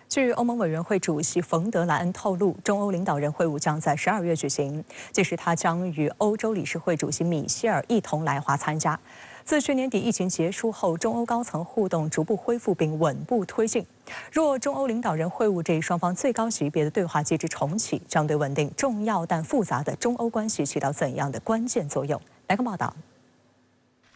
据欧盟委员会主席冯德莱恩透露，中欧领导人会晤将在12月举行，届时他将与欧洲理事会主席米歇尔一同来华参加。自去年底疫情结束后，中欧高层互动逐步恢复并稳步推进。若中欧领导人会晤这一双方最高级别的对话机制重启，将对稳定重要但复杂的中欧关系起到怎样的关键作用？来看报道。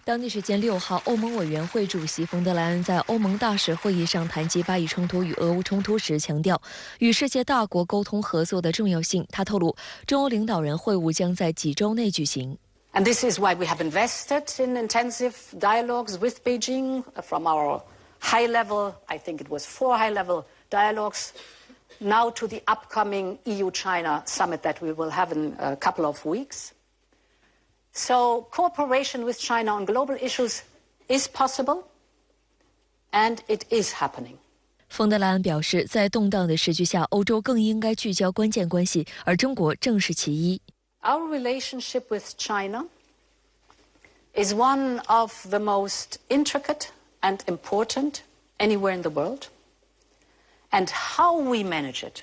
当地时间6号，欧盟委员会主席冯德莱恩在欧盟大使会议上谈及巴以冲突与俄乌冲突时，强调与世界大国沟通合作的重要性。他透露，中欧领导人会晤将在几周内举行。 And this is why we have invested in intensive dialogues with Beijing from our high level, I think it was 4 high level dialogues, now to the upcoming EU-China summit that we will have in a couple of weeks. So cooperation with China on global issues is possible, and it is happening. 冯德莱恩表示，在动荡的时局下，欧洲更应该聚焦关键关系，而中国正是其一。 Our relationship with China is one of the most intricate and important anywhere in the world, and how we manage it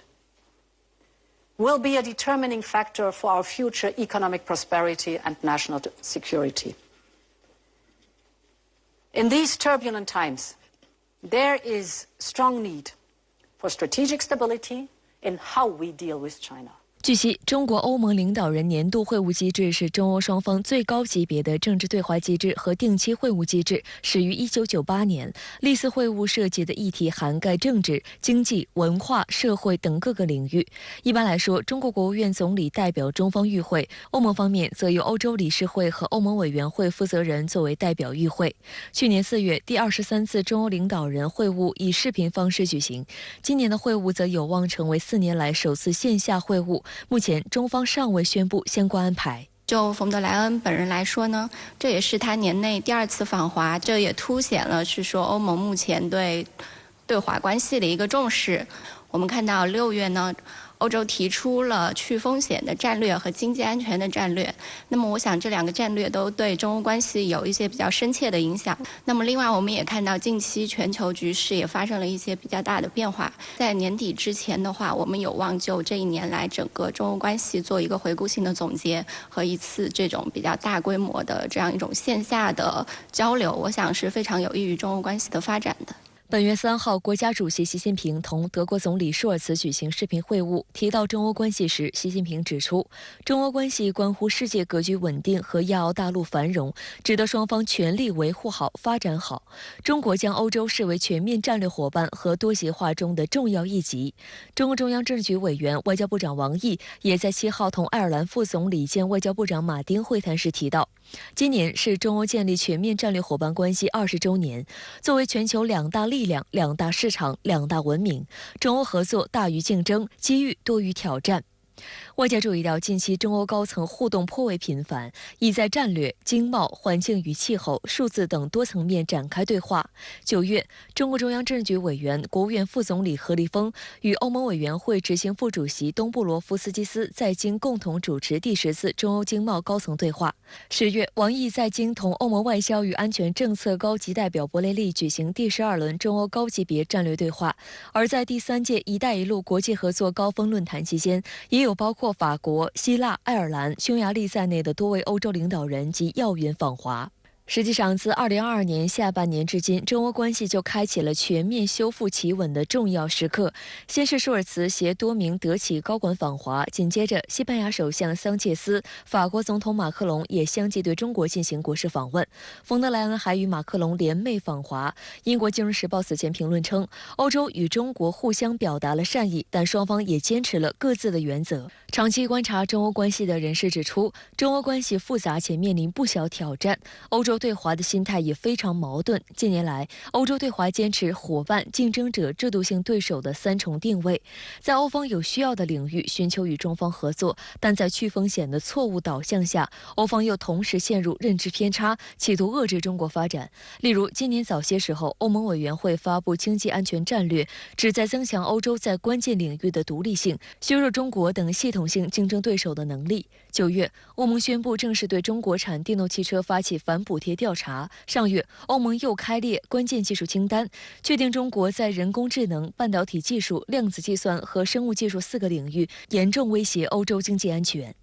will be a determining factor for our future economic prosperity and national security. In these turbulent times, there is strong need for strategic stability in how we deal with China. 据悉，中国欧盟领导人年度会晤机制是中欧双方最高级别的政治对话机制和定期会晤机制，始于1998年。历次会晤涉及的议题涵盖政治、经济、文化、社会等各个领域。一般来说，中国国务院总理代表中方与会，欧盟方面则由欧洲理事会和欧盟委员会负责人作为代表与会。去年4月，第23次中欧领导人会晤以视频方式举行，今年的会晤则有望成为4年来首次线下会晤。 目前，中方尚未宣布相关安排。就冯德莱恩本人来说呢，这也是他年内第2次访华，这也凸显了是说欧盟目前对华关系的一个重视。我们看到6月呢，欧洲提出了去风险的战略和经济安全的战略。那么，我想这2个战略都对中欧关系有一些比较深切的影响。那么，另外我们也看到近期全球局势也发生了一些比较大的变化。在年底之前的话，我们有望就这1年来整个中欧关系做一个回顾性的总结和一次这种比较大规模的这样一种线下的交流，我想是非常有益于中欧关系的发展的。 本月3号，国家主席习近平同德国总理舒尔茨举行视频会晤。提到中欧关系时，习近平指出，中欧关系关乎世界格局稳定和亚欧大陆繁荣，值得双方全力维护好、发展好。中国将欧洲视为全面战略伙伴和多极化中的重要一极。中共中央政治局委员、外交部长王毅也在7号同爱尔兰副总理兼外交部长马丁会谈时提到，今年是中欧建立全面战略伙伴关系20周年。作为全球2大力量、2大市场、2大文明，中欧合作大于竞争，机遇多于挑战。 外界注意到，近期中欧高层互动颇为频繁，已在战略、经贸、环境与气候、数字等多层面展开对话。9月，中共中央政治局委员、国务院副总理何立峰与欧盟委员会执行副主席东布罗夫斯基斯在京共同主持第10次中欧经贸高层对话。10月，王毅在京同欧盟外交与安全政策高级代表博雷利举行第12轮中欧高级别战略对话。而在第3届“一带一路”国际合作高峰论坛期间，也有包括法国、希腊、爱尔兰、匈牙利在内的多位欧洲领导人及要员访华。 实际上，自2022年下半年至今，中欧关系就开启了全面修复企稳的重要时刻。先是舒尔茨携多名德企高管访华，紧接着西班牙首相桑切斯、法国总统马克龙也相继对中国进行国事访问。冯德莱恩还与马克龙联袂访华。英国《金融时报》此前评论称，欧洲与中国互相表达了善意，但双方也坚持了各自的原则。长期观察中欧关系的人士指出，中欧关系复杂且面临不小挑战，欧洲对华的心态也非常矛盾。近年来，欧洲对华坚持伙伴、竞争者、制度性对手的3重定位，在欧方有需要的领域寻求与中方合作，但在去风险的错误导向下，欧方又同时陷入认知偏差，企图遏制中国发展。例如，今年早些时候，欧盟委员会发布经济安全战略，旨在增强欧洲在关键领域的独立性，削弱中国等系统性竞争对手的能力。9月，欧盟宣布正式对中国产电动汽车发起反补贴贴调查。上月，欧盟又开列关键技术清单，确定中国在人工智能、半导体技术、量子计算和生物技术4个领域严重威胁欧洲经济安全。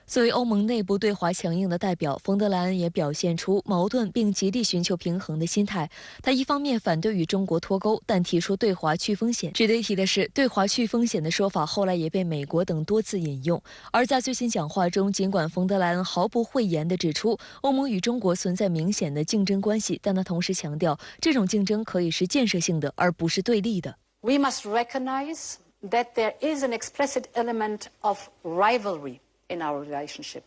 作为欧盟内部对华强硬的代表，冯德莱恩也表现出矛盾并极力寻求平衡的心态。他一方面反对与中国脱钩，但提出对华去风险。值得一提的是，对华去风险的说法后来也被美国等多次引用。而在最新讲话中，尽管冯德莱恩毫不讳言地指出欧盟与中国存在明显的竞争关系，但他同时强调，这种竞争可以是建设性的，而不是对立的。We must recognize that there is an explicit element of rivalry in our relationship.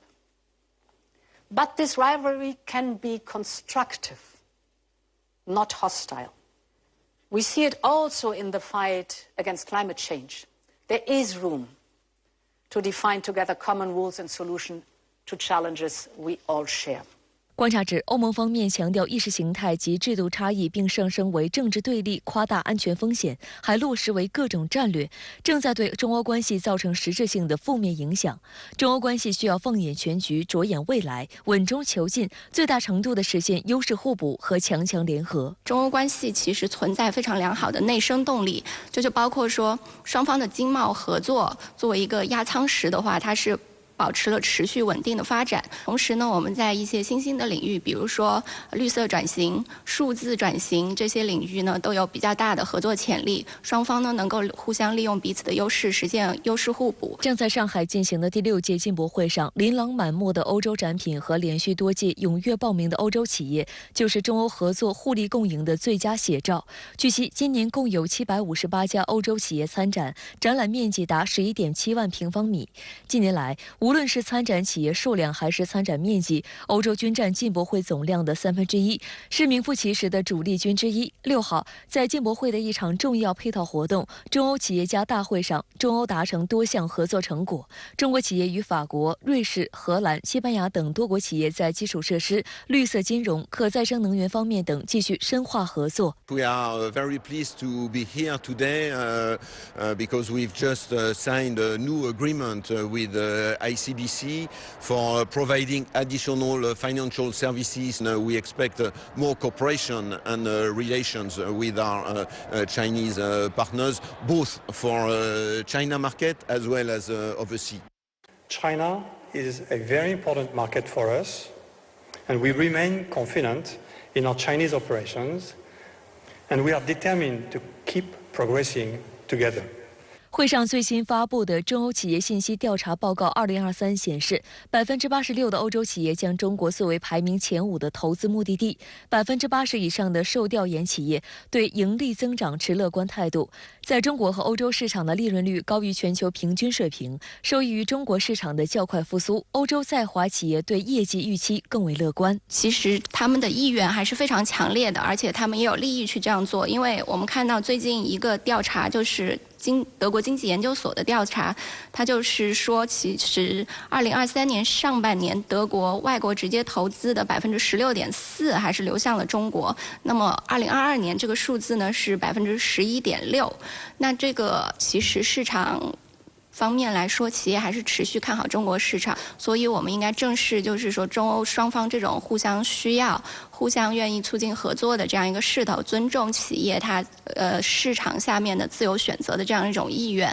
But this rivalry can be constructive, not hostile. We see it also in the fight against climate change. There is room to define together common rules and solutions to challenges we all share. 观察指，欧盟方面强调意识形态及制度差异，并上升为政治对立，夸大安全风险，还落实为各种战略，正在对中欧关系造成实质性的负面影响。中欧关系需要放眼全局，着眼未来，稳中求进，最大程度地实现优势互补和强强联合。中欧关系其实存在非常良好的内生动力，这就包括说双方的经贸合作作为一个压舱石的话，它是保持了持续稳定的发展。同时呢，我们在一些新兴的领域，比如说绿色转型、数字转型这些领域呢，都有比较大的合作潜力。双方呢能够互相利用彼此的优势，实现优势互补。正在上海进行的第6届进博会上，琳琅满目的欧洲展品和连续多届踊跃报名的欧洲企业，就是中欧合作互利共赢的最佳写照。据悉，今年共有758家欧洲企业参展，展览面积达11.7万平方米。近年来，无论是参展企业数量还是参展面积，欧洲均占进博会总量的1/3，是名副其实的主力军之一。6号，在进博会的一场重要配套活动——中欧企业家大会上，中欧达成多项合作成果。中国企业与法国、瑞士、荷兰、西班牙等多国企业在基础设施、绿色金融、可再生能源方面等继续深化合作。We are very pleased to be here today because we've just signed a new agreement with ICBC for providing additional financial services. We expect more cooperation and relations with our Chinese partners, both for China market as well as overseas. China is a very important market for us, and we remain confident in our Chinese operations, and we are determined to keep progressing together. 会上最新发布的中欧企业信息调查报告2023显示，86%的欧洲企业将中国作为排名前5的投资目的地，80%以上的受调研企业对盈利增长持乐观态度。在中国和欧洲市场的利润率高于全球平均水平，受益于中国市场的较快复苏，欧洲在华企业对业绩预期更为乐观。其实他们的意愿还是非常强烈的，而且他们也有利益去这样做，因为我们看到最近一个调查就是德国经济研究所的调查，它就是说，其实2023年上半年德国外国直接投资的16.4%还是流向了中国，那么2022年这个数字呢是11.6%，那这个其实市场方面来说，企业还是持续看好中国市场，所以我们应该正视就是说中欧双方这种互相需要、互相愿意促进合作的这样一个势头，尊重企业它市场下面的自由选择的这样一种意愿。